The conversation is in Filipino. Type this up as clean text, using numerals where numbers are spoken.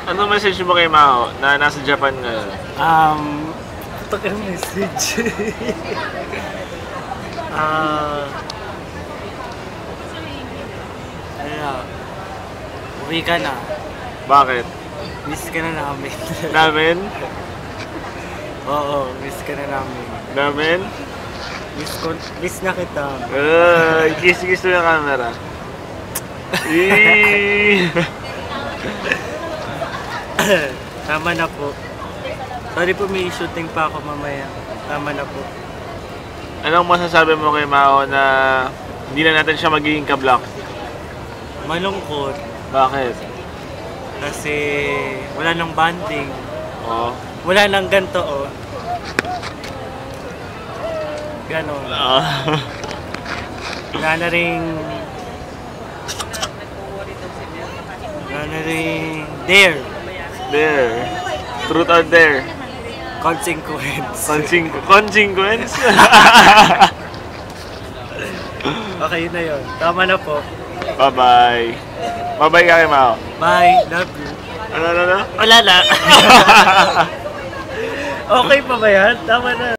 Ano message mo kay Mao na nasa Japan ngayon? Ito kang message. Ano, uwi ka na. Bakit? Miss ka na namin. Namin? Oo, miss ka na namin. Namin? Miss na kita. Kiss-kiss mo yung camera. Eee! Tama na po. Sorry po, may shooting pa ako mamaya. Tama na po. Anong masasabi mo kay Mao na hindi na natin siya magiging ka-block? Malungkot. Bakit? Kasi wala nang bonding. Oo. Wala nang ganito, oh. Ganon. Wala na ring dare. There. Truth or dare? Consequence. Consequence? Okay, yun na yun. Tama na po. Bye-bye. Bye-bye ka kay Mao. Bye. Love you. Ano? Wala na. Okay pa ba yan? Tama na.